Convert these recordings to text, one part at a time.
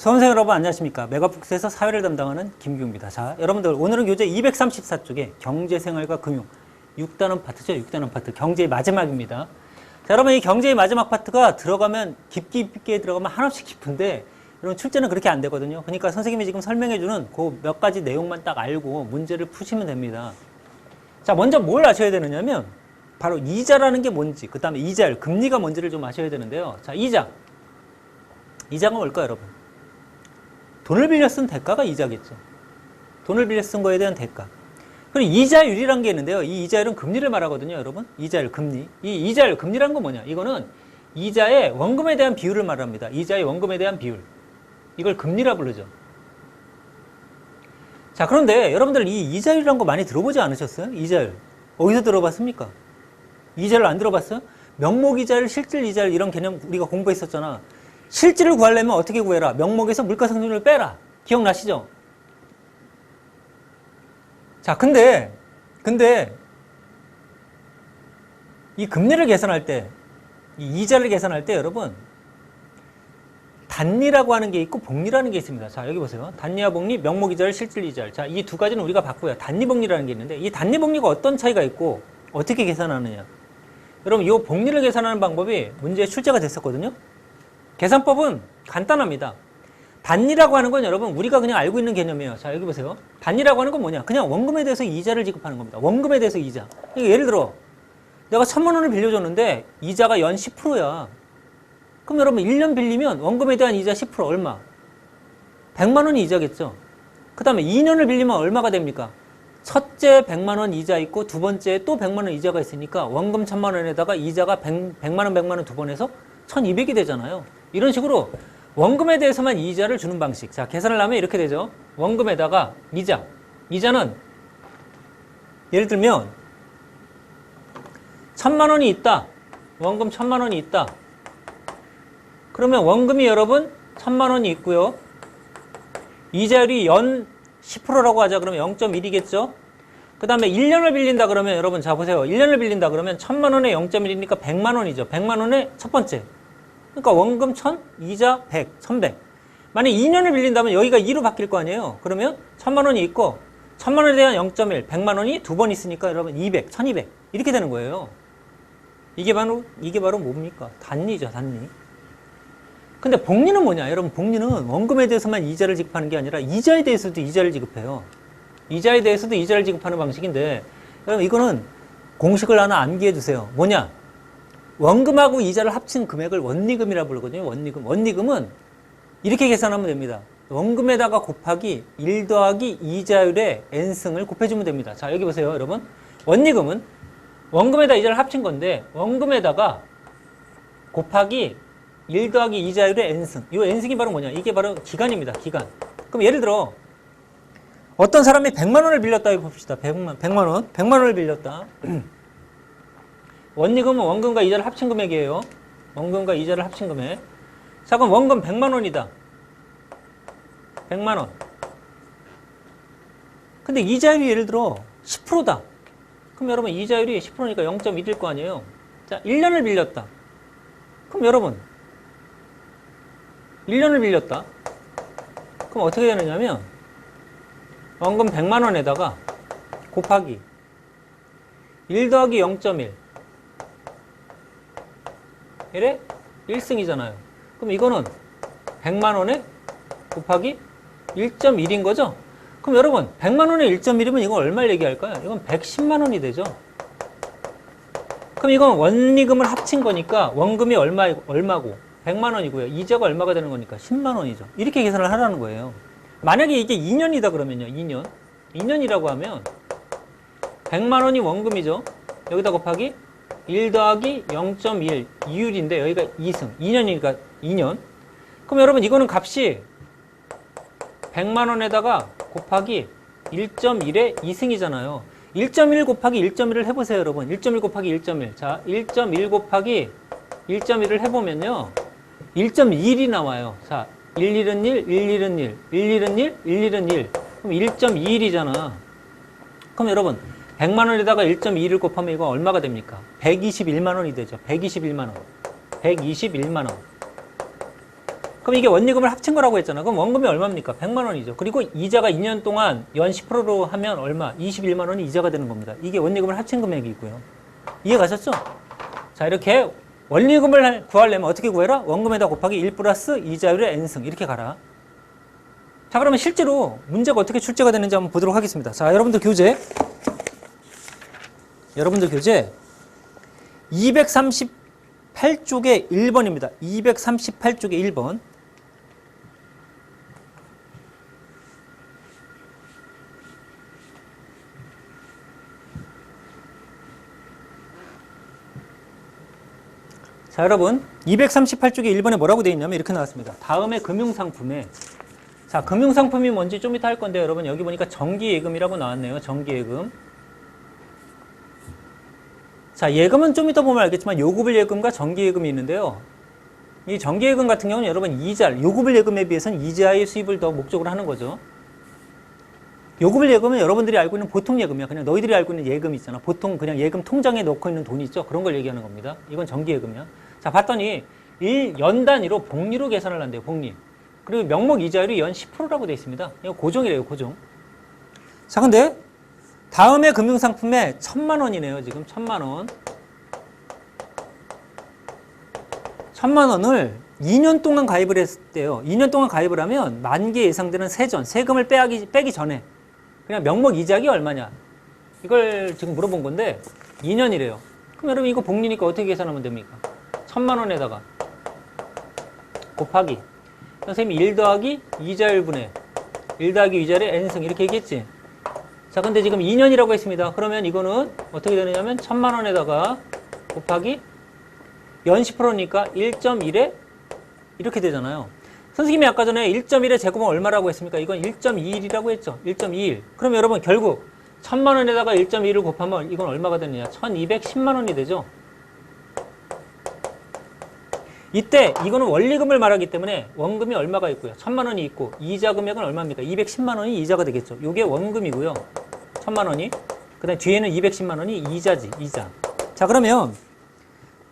수험생 여러분 안녕하십니까. 메가폭스에서 사회를 담당하는 김규입니다. 자, 여러분들 오늘은 교재 234쪽에 경제생활과 금융 6단원 파트죠. 6단원 파트 경제의 마지막입니다. 자, 여러분 이 경제의 마지막 파트가 들어가면 깊게 있게 들어가면 한없이 깊은데 여러분 출제는 그렇게 안 되거든요. 그러니까 선생님이 지금 설명해주는 그 몇 가지 내용만 딱 알고 문제를 푸시면 됩니다. 자, 먼저 뭘 아셔야 되느냐면 바로 이자라는 게 뭔지, 그 다음에 이자율, 금리가 뭔지를 좀 아셔야 되는데요. 자, 이자가 뭘까요, 여러분? 돈을 빌려 쓴 대가가 이자겠죠. 돈을 빌려 쓴 거에 대한 대가. 그리고 이자율이라는 게 있는데요. 이 이자율은 금리를 말하거든요, 여러분. 이자율, 금리. 이 이자율, 금리라는 건 뭐냐? 이거는 이자의 원금에 대한 비율을 말합니다. 이자의 원금에 대한 비율. 이걸 금리라 부르죠. 자, 그런데 여러분들 이 이자율이라는 거 많이 들어보지 않으셨어요? 이자율. 어디서 들어봤습니까? 이자율 안 들어봤어요? 명목 이자율, 실질 이자율 이런 개념 우리가 공부했었잖아. 실질을 구하려면 어떻게 구해라? 명목에서 물가상승률을 빼라. 기억나시죠? 자, 근데 이 금리를 계산할 때, 이 이자를 계산할 때 여러분 단리라고 하는 게 있고 복리라는 게 있습니다. 자, 여기 보세요. 단리와 복리, 명목 이자율, 실질 이자율. 자, 이 두 가지는 우리가 바꾸어요. 단리, 복리라는 게 있는데 이 단리, 복리가 어떤 차이가 있고 어떻게 계산하느냐. 여러분, 이 복리를 계산하는 방법이 문제에 출제가 됐었거든요. 계산법은 간단합니다. 단리라고 하는 건 여러분 우리가 그냥 알고 있는 개념이에요. 자, 여기 보세요. 단리라고 하는 건 뭐냐? 그냥 원금에 대해서 이자를 지급하는 겁니다. 원금에 대해서 이자. 예를 들어 내가 1,000만 원을 빌려줬는데 이자가 연 10%야. 그럼 여러분 1년 빌리면 원금에 대한 이자 10% 얼마? 100만 원이 이자겠죠. 그 다음에 2년을 빌리면 얼마가 됩니까? 첫째 100만 원 이자 있고 두 번째 또 100만 원 이자가 있으니까 원금 1,000만 원에다가 이자가 100만 원 100만 원 두 번 해서 1,200이 되잖아요. 이런 식으로 원금에 대해서만 이자를 주는 방식. 자, 계산을 하면 이렇게 되죠. 원금에다가 이자. 이자는 예를 들면 1,000만 원이 있다. 원금 1,000만 원이 있다. 그러면 원금이 여러분 1,000만 원이 있고요. 이자율이 연 10%라고 하자. 그러면 0.1이겠죠. 그 다음에 1년을 빌린다 그러면 여러분 자 보세요. 1년을 빌린다 그러면 1,000만 원에 0.1이니까 100만 원이죠. 100만 원에 첫 번째. 그러니까 원금 1,000, 이자 100, 1,100. 만약 2년을 빌린다면 여기가 2로 바뀔 거 아니에요. 그러면 1,000만 원이 있고 1,000만 원에 대한 0.1, 100만 원이 두 번 있으니까 여러분 200, 1,200 이렇게 되는 거예요. 이게 바로 뭡니까? 단리죠, 단리. 근데 복리는 뭐냐? 여러분 복리는 원금에 대해서만 이자를 지급하는 게 아니라 이자에 대해서도 이자를 지급해요. 이자에 대해서도 이자를 지급하는 방식인데 여러분 이거는 공식을 하나 암기해 두세요. 뭐냐? 원금하고 이자를 합친 금액을 원리금이라고 부르거든요. 원리금은 이렇게 계산하면 됩니다. 원금에다가 곱하기 1 더하기 이자율의 n승을 곱해주면 됩니다. 자, 여기 보세요, 여러분. 원리금은 원금에다 이자를 합친 건데 원금에다가 곱하기 1 더하기 이자율의 n승. 이 n승이 바로 뭐냐? 이게 바로 기간입니다. 기간. 그럼 예를 들어 어떤 사람이 100만 원을 빌렸다 해봅시다. 100만 원. 100만 원을 빌렸다. 원리금은 원금과 이자를 합친 금액이에요. 원금과 이자를 합친 금액. 자, 그럼 원금 100만 원이다. 100만 원. 근데 이자율이 예를 들어 10%다. 그럼 여러분 이자율이 10%니까 0.1일 거 아니에요. 자, 1년을 빌렸다. 그럼 여러분 1년을 빌렸다. 그럼 어떻게 되느냐면 원금 100만 원에다가 곱하기 1 더하기 0.1 이래 1승이잖아요. 그럼 이거는 100만 원에 곱하기 1.1인 거죠? 그럼 여러분 100만 원에 1.1이면 이건 얼마를 얘기할까요? 이건 110만 원이 되죠. 그럼 이건 원리금을 합친 거니까 원금이 얼마고 100만 원이고요. 이자가 얼마가 되는 거니까 10만 원이죠. 이렇게 계산을 하라는 거예요. 만약에 이게 2년이다 그러면요. 2년이라고 하면 100만 원이 원금이죠. 여기다 곱하기 1 더하기 0.1 이율인데 여기가 2승. 2년이니까 2년. 그럼 여러분 이거는 값이 100만 원에다가 곱하기 1.1의 2승이잖아요. 1.1 곱하기 1.1을 해보세요, 여러분. 1.1 곱하기 1.1. 자, 1.1 곱하기 1.1을 해보면요. 1.1이 나와요. 자, 11은 1, 11은 1, 11은 1, 11은 1. 그럼 1.21이잖아. 그럼 여러분 100만 원에다가 1.2를 곱하면 이거 얼마가 됩니까? 121만 원이 되죠. 121만 원. 121만 원. 그럼 이게 원리금을 합친 거라고 했잖아. 그럼 원금이 얼마입니까? 100만 원이죠. 그리고 이자가 2년 동안 연 10%로 하면 얼마? 21만 원이 이자가 되는 겁니다. 이게 원리금을 합친 금액이고요. 이해 가셨죠? 자, 이렇게 원리금을 구하려면 어떻게 구해라? 원금에다 곱하기 1 플러스 이자율의 n승 이렇게 가라. 자, 그러면 실제로 문제가 어떻게 출제가 되는지 한번 보도록 하겠습니다. 자, 여러분들 교재 238쪽에 1번입니다. 238쪽에 1번. 자, 여러분 238쪽에 1번에 뭐라고 되어 있냐면 이렇게 나왔습니다. 다음에 금융상품에, 자, 금융상품이 뭔지 좀 이따 할 건데 여러분 여기 보니까 정기예금이라고 나왔네요. 정기예금. 자, 예금은 좀 이따 보면 알겠지만 요구불 예금과 정기예금이 있는데요. 이 정기예금 같은 경우는 여러분 요구불 예금에 비해서는 이자의 수입을 더 목적으로 하는 거죠. 요구불 예금은 여러분들이 알고 있는 보통 예금이야. 그냥 너희들이 알고 있는 예금 있잖아. 보통 그냥 예금 통장에 넣고 있는 돈 있죠. 그런 걸 얘기하는 겁니다. 이건 정기예금이야. 자, 봤더니 연 단위로 복리로 계산을 한대요. 복리. 그리고 명목 이자율이 연 10%라고 되어 있습니다. 이거 고정이래요. 고정. 자, 근데 다음에 금융상품에 1,000만 원이네요. 지금 1,000만 원. 1,000만 원을 2년 동안 가입을 했대요. 2년 동안 가입을 하면 만기에 예상되는 세금을 빼기 전에 그냥 명목 이자액이 얼마냐. 이걸 지금 물어본 건데 2년이래요. 그럼 여러분 이거 복리니까 어떻게 계산하면 됩니까? 1,000만 원에다가 곱하기 선생님이 1 더하기 이자율분의 1 더하기 이자율의 n승 이렇게 얘기했지. 자, 근데 지금 2년이라고 했습니다. 그러면 이거는 어떻게 되느냐면 1,000만 원에다가 곱하기 연 10%니까 1.1에 이렇게 되잖아요. 선생님이 아까 전에 1.1의 제곱은 얼마라고 했습니까? 이건 1.21이라고 했죠. 1.21. 그럼 여러분 결국 1,000만 원에다가 1.1을 곱하면 이건 얼마가 되느냐? 1,210만 원이 되죠. 이때 이거는 원리금을 말하기 때문에 원금이 얼마가 있고요. 1,000만 원이 있고 이자 금액은 얼마입니까? 210만 원이 이자가 되겠죠. 이게 원금이고요. 1,000만 원이. 그 다음에 뒤에는 210만 원이 이자지. 이자. 자, 그러면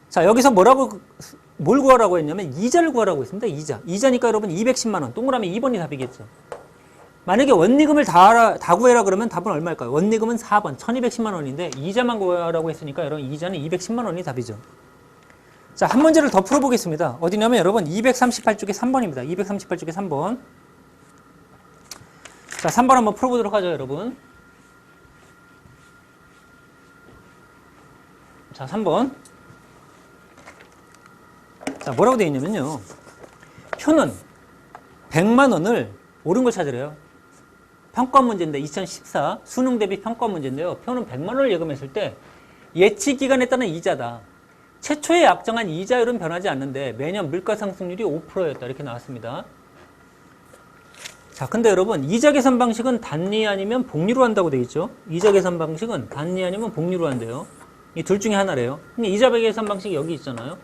자, 여기서 뭘 구하라고 했냐면 이자를 구하라고 했습니다. 이자니까 여러분 210만 원. 동그라미 2번이 답이겠죠. 만약에 원리금을 다 구해라 그러면 답은 얼마일까요? 원리금은 4번 1,210만 원인데 이자만 구하라고 했으니까 여러분 이자는 210만 원이 답이죠. 자, 한 문제를 더 풀어보겠습니다. 어디냐면 여러분 238쪽에 3번입니다. 238쪽에 3번. 자, 3번 한번 풀어보도록 하죠, 여러분. 자, 3번. 자, 뭐라고 되어 있냐면요. 표는 100만 원을 옳은 걸 찾으래요. 평가 문제인데 2014 수능 대비 평가 문제인데요. 표는 100만 원을 예금했을 때 예치 기간에 따른 이자다. 최초에 약정한 이자율은 변하지 않는데 매년 물가 상승률이 5%였다. 이렇게 나왔습니다. 자, 근데 여러분 이자 계산 방식은 단리 아니면 복리로 한다고 되어 있죠. 이자 계산 방식은 단리 아니면 복리로 한대요. 이 둘 중에 하나래요. 근데 이자 계산 방식이 여기 있잖아요.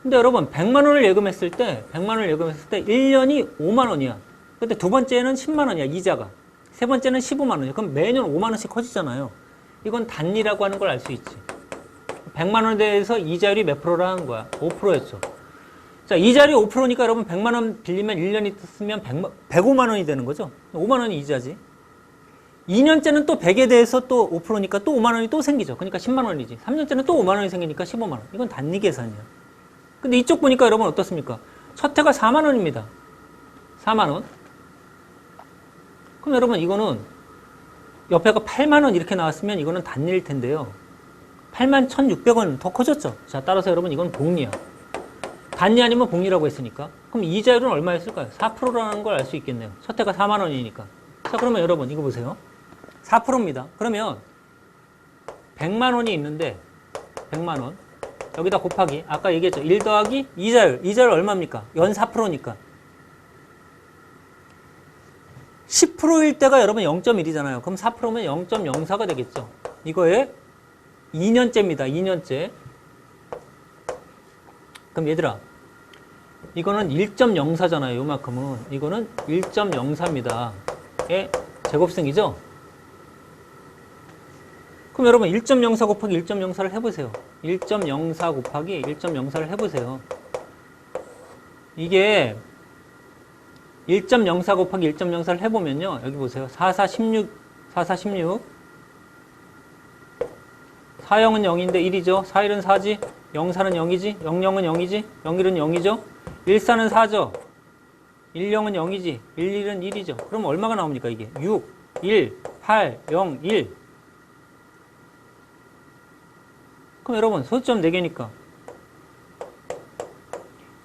근데 여러분 100만 원을 예금했을 때 1년이 5만 원이야. 근데 두 번째는 10만 원이야. 이자가. 세 번째는 15만 원이야. 그럼 매년 5만 원씩 커지잖아요. 이건 단리라고 하는 걸 알 수 있지. 100만 원에 대해서 이자율이 몇 프로라는 거야? 5%였죠. 자, 이자율이 5%니까 여러분 100만 원 빌리면 1년이 쓰면 105만 원이 되는 거죠. 5만 원이 이자지. 2년째는 또 100에 대해서 또 5%니까 또 5만 원이 또 생기죠. 그러니까 10만 원이지. 3년째는 또 5만 원이 생기니까 15만 원. 이건 단리 계산이야. 근데 이쪽 보니까 여러분 어떻습니까? 첫 해가 4만 원입니다. 4만 원. 그럼 여러분 이거는 옆에가 8만 원 이렇게 나왔으면 이거는 단리일 텐데요. 8만 1,600원 더 커졌죠. 자, 따라서 여러분 이건 복리야. 단리 아니면 복리라고 했으니까. 그럼 이자율은 얼마였을까요? 4%라는 걸 알 수 있겠네요. 첫 해가 4만 원이니까. 자, 그러면 여러분 이거 보세요. 4%입니다. 그러면 100만 원이 있는데 100만 원. 여기다 곱하기 아까 얘기했죠. 1 더하기 이자율 얼마입니까? 연 4%니까 10%일 때가 여러분 0.1이잖아요. 그럼 4%면 0.04가 되겠죠. 이거에 2년째입니다. 2년째. 그럼 얘들아 이거는 1.04잖아요. 요만큼은. 이거는 1.04입니다. 의 제곱승이죠. 그럼 여러분 1.04 곱하기 1.04를 해보세요. 1.04 곱하기 1.04를 해보세요. 이게 1.04 곱하기 1.04를 해보면요. 여기 보세요. 44, 16, 44, 16. 40은 0인데 1이죠. 41은 4지. 04는 0이지. 00은 0이지. 01은 0이죠. 14는 4죠. 10은 0이지. 11은 1이죠. 그럼 얼마가 나옵니까, 이게? 6, 1, 8, 0, 1. 그럼 여러분, 소수점 4개니까.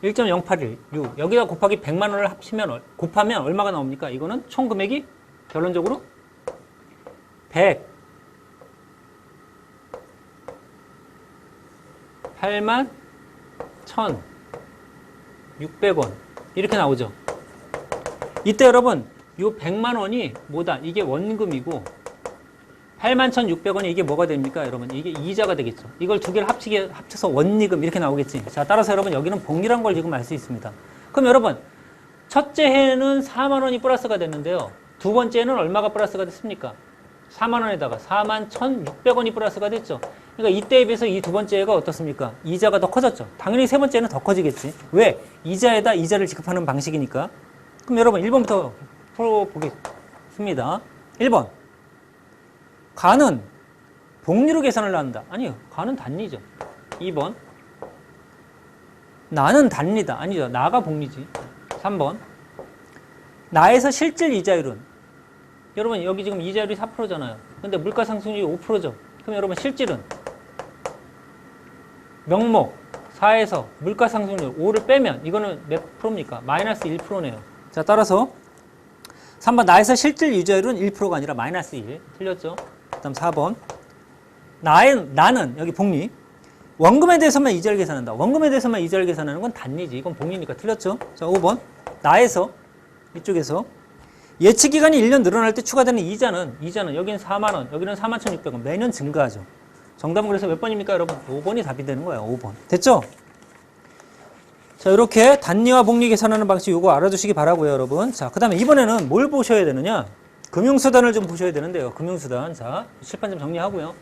1.081, 6. 여기다 곱하기 100만 원을 곱하면 얼마가 나옵니까? 이거는 총 금액이 결론적으로 8만 1,600원. 이렇게 나오죠. 이때 여러분, 이 100만 원이 뭐다? 이게 원금이고, 81,600원이 이게 뭐가 됩니까? 여러분, 이게 이자가 되겠죠. 이걸 두 개를 합쳐서 원리금 이렇게 나오겠지. 자, 따라서 여러분, 여기는 복리란 걸 지금 알 수 있습니다. 그럼 여러분, 첫째 해는 4만 원이 플러스가 됐는데요. 두 번째는 얼마가 플러스가 됐습니까? 4만 원에다가 41,600원이 플러스가 됐죠. 그러니까 이때에 비해서 이 두 번째 해가 어떻습니까? 이자가 더 커졌죠. 당연히 세 번째는 더 커지겠지. 왜? 이자에다 이자를 지급하는 방식이니까. 그럼 여러분, 1번부터 풀어보겠습니다. 1번. 가는 복리로 계산을 한다. 아니요. 가는 단리죠. 2번. 나는 단리다. 아니죠. 나가 복리지. 3번. 나에서 실질 이자율은? 여러분, 여기 지금 이자율이 4%잖아요. 근데 물가상승률이 5%죠. 그럼 여러분, 실질은? 명목 4에서 물가상승률 5를 빼면 이거는 몇 프로입니까? 마이너스 1%네요. 자, 따라서 3번 나에서 실질 이자율은 1%가 아니라 마이너스 1. 틀렸죠? 그 다음 4번. 나는, 여기 복리. 원금에 대해서만 이자를 계산한다. 원금에 대해서만 이자를 계산하는 건 단리지. 이건 복리니까 틀렸죠? 자, 5번. 나에서, 이쪽에서. 예치 기간이 1년 늘어날 때 추가되는 이자는 여기는 4만 원, 여기는 41,600원. 매년 증가하죠. 정답은 그래서 몇 번입니까, 여러분? 5번이 답이 되는 거예요, 5번. 됐죠? 자, 이렇게 단리와 복리 계산하는 방식 이거 알아두시기 바라고요, 여러분. 자, 그 다음에 이번에는 뭘 보셔야 되느냐? 금융수단을 좀 보셔야 되는데요. 금융수단. 자, 칠판 좀 정리하고요.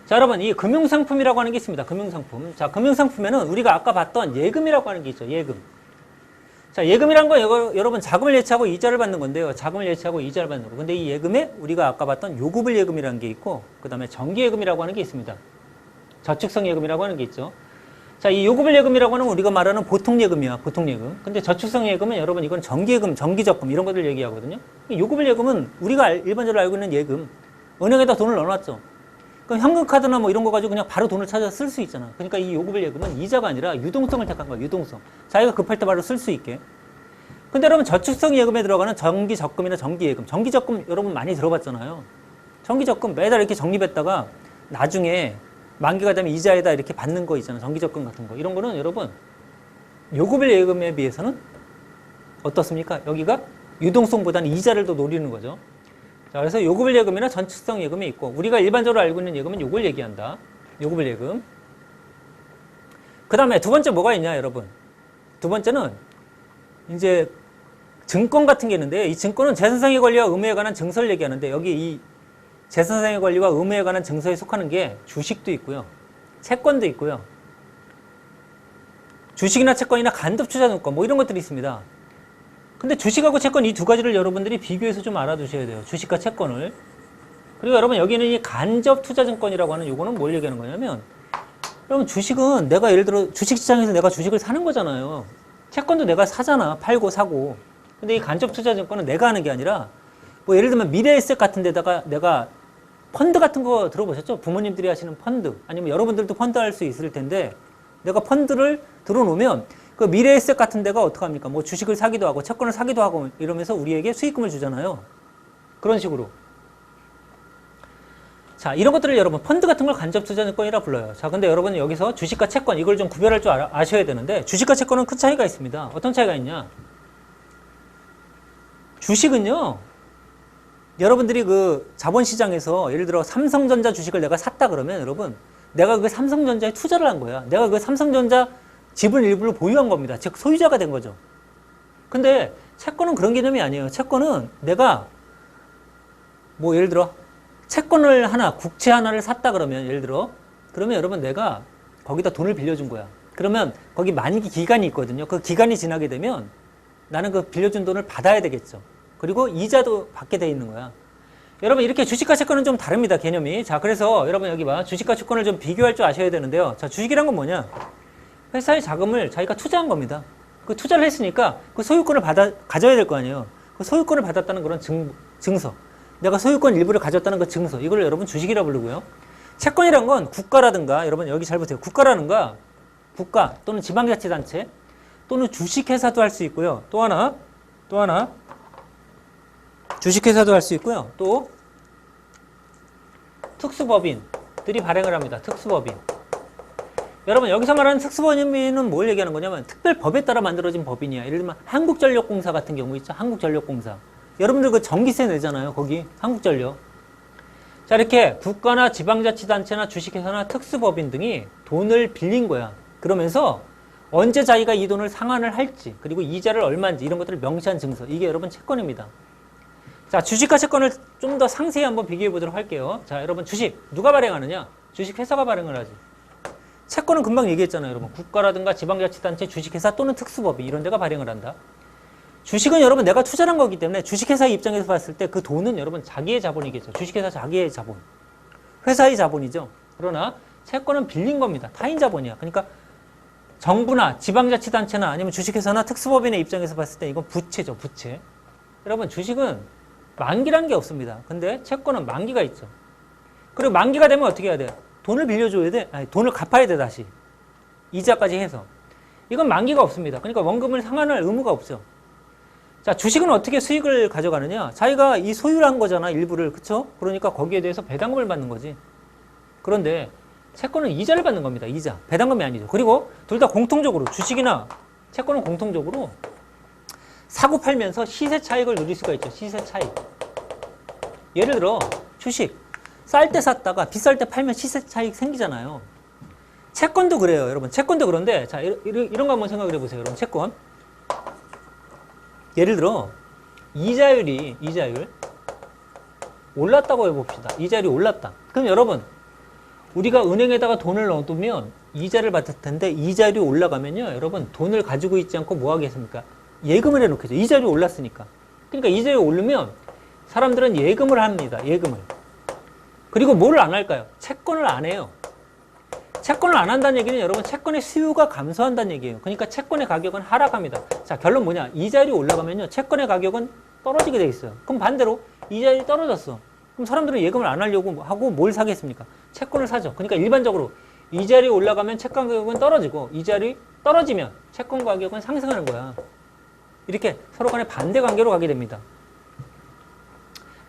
자, 여러분, 이 금융상품이라고 하는 게 있습니다. 금융상품. 자, 금융상품에는 우리가 아까 봤던 예금이라고 하는 게 있죠. 예금. 자, 예금이란 건 여러분 자금을 예치하고 이자를 받는 건데요. 자금을 예치하고 이자를 받는 거. 근데 이 예금에 우리가 아까 봤던 요구불 예금이라는 게 있고, 그 다음에 정기예금이라고 하는 게 있습니다. 저축성 예금이라고 하는 게 있죠. 자, 이 요구불 예금이라고 하는 우리가 말하는 보통 예금이야. 보통 예금. 근데 저축성 예금은 여러분 이건 정기예금, 정기적금 이런 것들 얘기하거든요. 요구불 예금은 우리가 일반적으로 알고 있는 예금. 은행에다 돈을 넣어놨죠. 그럼 현금카드나 뭐 이런 거 가지고 그냥 바로 돈을 찾아 쓸 수 있잖아. 그러니까 이 요구불 예금은 이자가 아니라 유동성을 택한 거야. 유동성. 자기가 급할 때 바로 쓸 수 있게. 근데 여러분 저축성 예금에 들어가는 정기적금이나 정기예금. 정기적금 여러분 많이 들어봤잖아요. 정기적금 매달 이렇게 적립했다가 나중에 만기가 되면 이자에다 이렇게 받는 거 있잖아요. 정기적금 같은 거. 이런 거는 여러분 요구불 예금에 비해서는 어떻습니까? 여기가 유동성보다는 이자를 더 노리는 거죠. 자, 그래서 요구불 예금이나 저축성 예금이 있고 우리가 일반적으로 알고 있는 예금은 요걸 얘기한다. 요구불 예금. 그 다음에 두 번째 뭐가 있냐, 여러분? 두 번째는 이제 증권 같은 게 있는데 이 증권은 재산상의 권리와 의무에 관한 증서를 얘기하는데 여기 이 재산상의 권리와 의무에 관한 증서에 속하는 게 주식도 있고요. 채권도 있고요. 주식이나 채권이나 간접투자증권 뭐 이런 것들이 있습니다. 근데 주식하고 채권 이 두 가지를 여러분들이 비교해서 좀 알아두셔야 돼요. 주식과 채권을. 그리고 여러분 여기는 이 간접투자증권이라고 하는 요거는 뭘 얘기하는 거냐면 여러분 주식은 내가 예를 들어 주식시장에서 내가 주식을 사는 거잖아요. 채권도 내가 사잖아. 팔고 사고. 근데 이 간접투자증권은 내가 하는 게 아니라 뭐 예를 들면 미래에셋 같은 데다가 내가 펀드 같은 거 들어보셨죠? 부모님들이 하시는 펀드 아니면 여러분들도 펀드 할 수 있을 텐데 내가 펀드를 들어놓으면 그 미래에셋 같은 데가 어떡합니까? 뭐 주식을 사기도 하고 채권을 사기도 하고 이러면서 우리에게 수익금을 주잖아요. 그런 식으로. 자, 이런 것들을 여러분 펀드 같은 걸 간접투자증권이라 불러요. 자, 근데 여러분 여기서 주식과 채권 이걸 좀 구별할 줄 아셔야 되는데 주식과 채권은 큰 차이가 있습니다. 어떤 차이가 있냐? 주식은요. 여러분들이 그 자본시장에서 예를 들어 삼성전자 주식을 내가 샀다 그러면 여러분 내가 그 삼성전자에 투자를 한 거야. 내가 그 삼성전자 지분 일부를 보유한 겁니다. 즉 소유자가 된 거죠. 근데 채권은 그런 개념이 아니에요. 채권은 내가 뭐 예를 들어 채권을 하나, 국채 하나를 샀다 그러면 예를 들어 그러면 여러분 내가 거기다 돈을 빌려준 거야. 그러면 거기 만기 기간이 있거든요. 그 기간이 지나게 되면 나는 그 빌려준 돈을 받아야 되겠죠. 그리고 이자도 받게 돼 있는 거야. 여러분 이렇게 주식과 채권은 좀 다릅니다. 개념이. 자, 그래서 여러분 여기 봐. 주식과 채권을 좀 비교할 줄 아셔야 되는데요. 자, 주식이란 건 뭐냐? 회사의 자금을 자기가 투자한 겁니다. 그 투자를 했으니까 그 소유권을 가져야 될 거 아니에요. 그 소유권을 받았다는 그런 증서. 내가 소유권 일부를 가졌다는 그 증서. 이걸 여러분 주식이라고 부르고요. 채권이란 건 국가라든가, 여러분 여기 잘 보세요. 국가라든가 국가 또는 지방자치단체 또는 주식회사도 할 수 있고요. 또 하나 주식회사도 할 수 있고요. 또 특수법인들이 발행을 합니다. 특수법인. 여러분 여기서 말하는 특수법인은 뭘 얘기하는 거냐면 특별법에 따라 만들어진 법인이야. 예를 들면 한국전력공사 같은 경우 있죠. 한국전력공사. 여러분들 그 전기세 내잖아요. 거기 한국전력. 자, 이렇게 국가나 지방자치단체나 주식회사나 특수법인 등이 돈을 빌린 거야. 그러면서 언제 자기가 이 돈을 상환을 할지, 그리고 이자를 얼마인지 이런 것들을 명시한 증서. 이게 여러분 채권입니다. 자, 주식과 채권을 좀 더 상세히 한번 비교해 보도록 할게요. 자, 여러분 주식 누가 발행하느냐? 주식회사가 발행을 하지. 채권은 금방 얘기했잖아요. 여러분 국가라든가 지방자치단체, 주식회사 또는 특수법인 이런 데가 발행을 한다. 주식은 여러분 내가 투자한 거기 때문에 주식회사의 입장에서 봤을 때 그 돈은 여러분 자기의 자본이겠죠. 주식회사 자기의 자본. 회사의 자본이죠. 그러나 채권은 빌린 겁니다. 타인 자본이야. 그러니까 정부나 지방자치단체나 아니면 주식회사나 특수법인의 입장에서 봤을 때 이건 부채죠. 부채. 여러분 주식은 만기란 게 없습니다. 근데 채권은 만기가 있죠. 그리고 만기가 되면 어떻게 해야 돼? 돈을 빌려줘야 돼. 아니, 돈을 갚아야 돼 다시. 이자까지 해서. 이건 만기가 없습니다. 그러니까 원금을 상환할 의무가 없죠. 자, 주식은 어떻게 수익을 가져가느냐? 자기가 이 소유를 한 거잖아, 일부를. 그쵸? 그러니까 거기에 대해서 배당금을 받는 거지. 그런데 채권은 이자를 받는 겁니다. 이자. 배당금이 아니죠. 그리고 둘 다 공통적으로 주식이나 채권은 공통적으로 사고 팔면서 시세 차익을 누릴 수가 있죠. 시세 차익. 예를 들어 주식 쌀 때 샀다가 비쌀 때 팔면 시세 차익 생기잖아요. 채권도 그래요. 여러분 채권도 그런데 자 이런 거 한번 생각을 해보세요. 여러분 채권 예를 들어 이자율 올랐다고 해봅시다. 이자율이 올랐다. 그럼 여러분 우리가 은행에다가 돈을 넣어두면 이자를 받을 텐데 이자율이 올라가면요. 여러분 돈을 가지고 있지 않고 뭐 하겠습니까? 예금을 해놓겠죠. 이자율이 올랐으니까. 그러니까 이자율이 오르면 사람들은 예금을 합니다. 예금을. 그리고 뭐를 안 할까요? 채권을 안 해요. 채권을 안 한다는 얘기는 여러분 채권의 수요가 감소한다는 얘기예요. 그러니까 채권의 가격은 하락합니다. 자, 결론 뭐냐? 이자율이 올라가면요. 채권의 가격은 떨어지게 돼 있어요. 그럼 반대로 이자율이 떨어졌어. 그럼 사람들은 예금을 안 하려고 하고 뭘 사겠습니까? 채권을 사죠. 그러니까 일반적으로 이자율이 올라가면 채권 가격은 떨어지고 이자율이 떨어지면 채권 가격은 상승하는 거야. 이렇게 서로 간에 반대 관계로 가게 됩니다.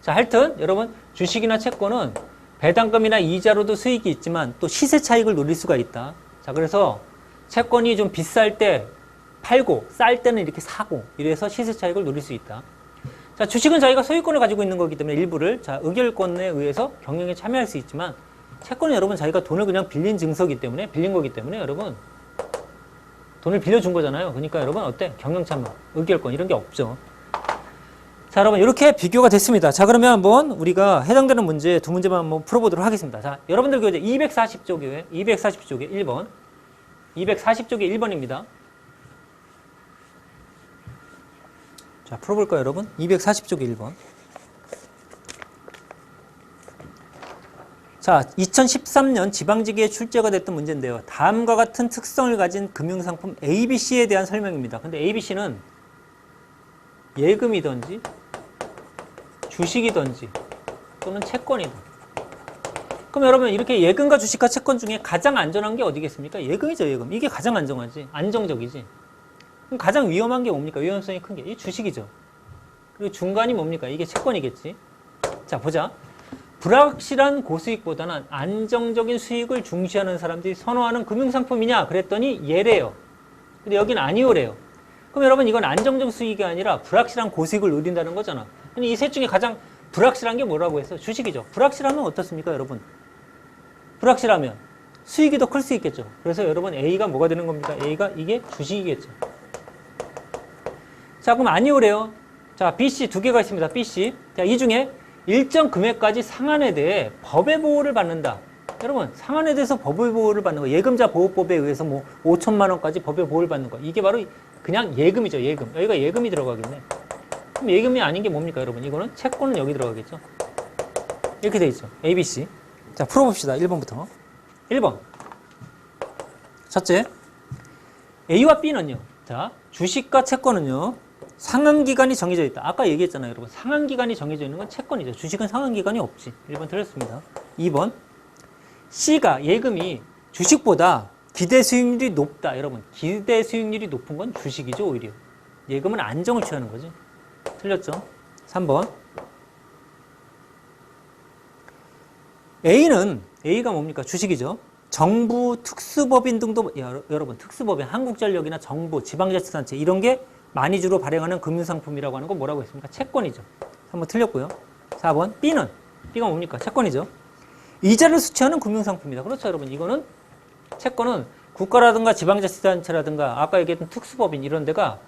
자, 하여튼 여러분 주식이나 채권은 배당금이나 이자로도 수익이 있지만 또 시세 차익을 노릴 수가 있다. 자, 그래서 채권이 좀 비쌀 때 팔고 쌀 때는 이렇게 사고 이래서 시세 차익을 노릴 수 있다. 자, 주식은 자기가 소유권을 가지고 있는 거기 때문에 일부를 자, 의결권에 의해서 경영에 참여할 수 있지만 채권은 여러분 자기가 돈을 그냥 빌린 증서기 때문에 빌린 거기 때문에 여러분 돈을 빌려준 거잖아요. 그러니까 여러분 어때? 경영 참여, 의결권 이런 게 없죠. 자, 여러분 이렇게 비교가 됐습니다. 자, 그러면 한번 우리가 해당되는 문제 두 문제만 한번 풀어보도록 하겠습니다. 자, 여러분들 교재 240쪽에 1번 240쪽에 1번입니다. 자, 풀어볼까요 여러분? 240쪽에 1번. 자, 2013년 지방직에 출제가 됐던 문제인데요. 다음과 같은 특성을 가진 금융상품 ABC에 대한 설명입니다. 근데 ABC는 예금이든지 주식이든지 또는 채권이든. 그럼 여러분 이렇게 예금과 주식과 채권 중에 가장 안전한 게 어디겠습니까? 예금이죠, 예금. 이게 가장 안정하지. 안정적이지. 그럼 가장 위험한 게 뭡니까? 위험성이 큰 게 이 주식이죠. 그리고 중간이 뭡니까? 이게 채권이겠지. 자, 보자. 불확실한 고수익보다는 안정적인 수익을 중시하는 사람들이 선호하는 금융상품이냐? 그랬더니 예래요. 근데 여기는 아니오래요. 그럼 여러분 이건 안정적 수익이 아니라 불확실한 고수익을 누린다는 거잖아. 근데 이 셋 중에 가장 불확실한 게 뭐라고 했어요? 주식이죠. 불확실하면 어떻습니까, 여러분? 불확실하면 수익이 더 클 수 있겠죠. 그래서 여러분 A가 뭐가 되는 겁니까? A가 이게 주식이겠죠. 자, 그럼 아니오래요. 자, B, C 두 개가 있습니다. B, C. 자, 이 중에 일정 금액까지 상한에 대해 법의 보호를 받는다. 여러분 상한에 대해서 법의 보호를 받는 거, 예금자 보호법에 의해서 뭐 5천만 원까지 법의 보호를 받는 거, 이게 바로 그냥 예금이죠. 예금. 여기가 예금이 들어가겠네. 그럼 예금이 아닌 게 뭡니까 여러분? 이거는 채권은 여기 들어가겠죠. 이렇게 돼 있죠. A, B, C. 자, 풀어봅시다. 1번부터. 1번. 첫째, A와 B는요. 자, 주식과 채권은요. 상환기간이 정해져 있다. 아까 얘기했잖아요, 여러분. 상환기간이 정해져 있는 건 채권이죠. 주식은 상환기간이 없지. 1번 틀렸습니다. 2번, C가 예금이 주식보다 기대 수익률이 높다. 여러분, 기대 수익률이 높은 건 주식이죠, 오히려. 예금은 안정을 취하는 거지. 틀렸죠. 3번, A가 뭡니까? 주식이죠. 정부, 특수법인 등도, 여러분, 특수법인, 한국전력이나 정부, 지방자치단체, 이런 게 많이 주로 발행하는 금융상품이라고 하는 건 뭐라고 했습니까? 채권이죠. 3번 틀렸고요. 4번, B가 뭡니까? 채권이죠. 이자를 수취하는 금융상품이다. 그렇죠, 여러분. 이거는, 채권은 국가라든가 지방자치단체라든가 아까 얘기했던 특수법인 이런 데가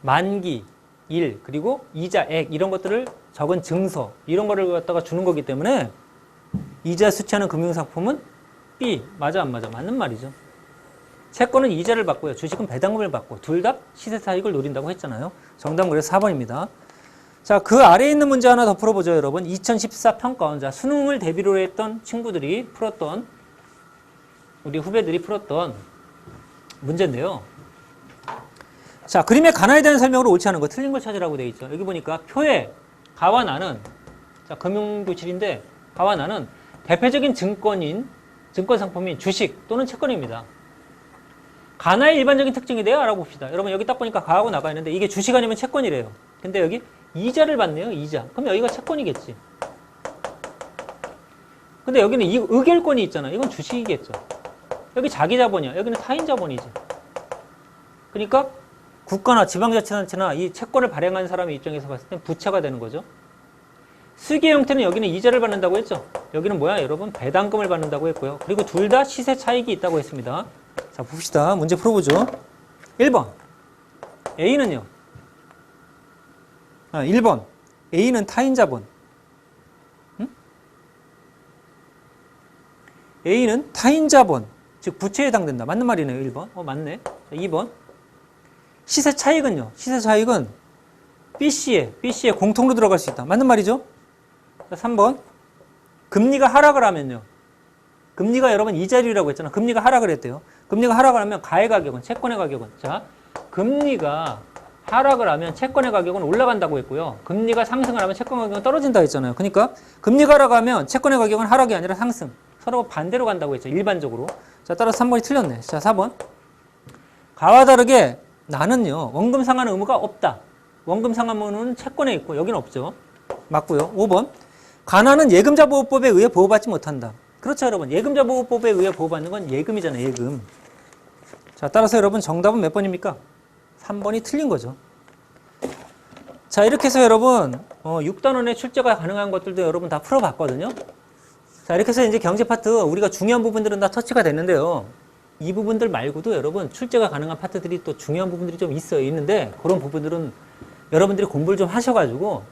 만기, 일, 그리고 이자액, 이런 것들을 적은 증서, 이런 거를 갖다가 주는 거기 때문에 이자 수취하는 금융상품은 B. 맞아, 안 맞아? 맞는 말이죠. 채권은 이자를 받고요. 주식은 배당금을 받고 둘 다 시세 차익을 노린다고 했잖아요. 정답은 그래서 4번입니다. 자, 그 아래에 있는 문제 하나 더 풀어보죠, 여러분. 2014 평가원. 자, 수능을 대비로 했던 친구들이 풀었던, 우리 후배들이 풀었던 문제인데요. 자, 그림의 가나에 대한 설명으로 옳지 않은 거, 틀린 걸 찾으라고 되어 있죠. 여기 보니까 표에 가와 나는, 자, 금융교실인데 가와 나는 대표적인 증권 상품인 주식 또는 채권입니다. 가나의 일반적인 특징에 대해 알아봅시다. 여러분 여기 딱 보니까 가하고 나가 있는데 이게 주식 아니면 채권이래요. 근데 여기 이자를 받네요. 이자. 그럼 여기가 채권이겠지. 근데 여기는 이 의결권이 있잖아. 이건 주식이겠죠. 여기 자기 자본이야. 여기는 타인 자본이지. 그러니까 국가나 지방자치단체나 이 채권을 발행한 사람의 입장에서 봤을 땐 부채가 되는 거죠. 수익의 형태는 여기는 이자를 받는다고 했죠. 여기는 뭐야, 여러분? 배당금을 받는다고 했고요. 그리고 둘 다 시세 차익이 있다고 했습니다. 자, 봅시다. 문제 풀어보죠. 1번. A는요. 1번. A는 타인 자본. 응? A는 타인 자본. 즉, 부채에 해당된다. 맞는 말이네요. 1번. 맞네. 자, 2번. 시세 차익은요. 시세 차익은 B씨에 공통으로 들어갈 수 있다. 맞는 말이죠? 자, 3번. 금리가 하락을 하면요. 금리가 여러분 이자율이라고 했잖아. 금리가 하락을 했대요. 금리가 하락을 하면 가의 가격은, 채권의 가격은. 자, 금리가 하락을 하면 채권의 가격은 올라간다고 했고요. 금리가 상승을 하면 채권 가격은 떨어진다고 했잖아요. 그러니까 금리가 하락하면 채권의 가격은 하락이 아니라 상승. 서로 반대로 간다고 했죠. 일반적으로. 자, 따라서 3번이 틀렸네. 자, 4번. 가와 다르게 나는요. 원금 상환 의무가 없다. 원금 상환 의무는 채권에 있고 여기는 없죠. 맞고요. 5번. 가나는 예금자 보호법에 의해 보호받지 못한다. 그렇죠, 여러분. 예금자 보호법에 의해 보호받는 건 예금이잖아요, 예금. 자, 따라서 여러분 정답은 몇 번입니까? 3번이 틀린 거죠. 자, 이렇게 해서 여러분 6단원의 출제가 가능한 것들도 여러분 다 풀어봤거든요. 자, 이렇게 해서 이제 경제 파트 우리가 중요한 부분들은 다 터치가 됐는데요. 이 부분들 말고도 여러분 출제가 가능한 파트들이 또 중요한 부분들이 좀 있는데 그런 부분들은 여러분들이 공부를 좀 하셔가지고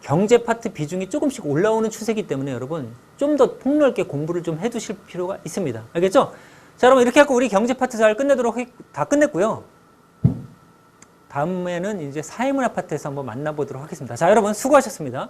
경제 파트 비중이 조금씩 올라오는 추세이기 때문에 여러분 좀 더 폭넓게 공부를 좀 해두실 필요가 있습니다. 알겠죠? 자, 여러분 이렇게 해서 우리 경제 파트 잘 다 끝냈고요. 다음에는 이제 사회문화 파트에서 한번 만나보도록 하겠습니다. 자, 여러분 수고하셨습니다.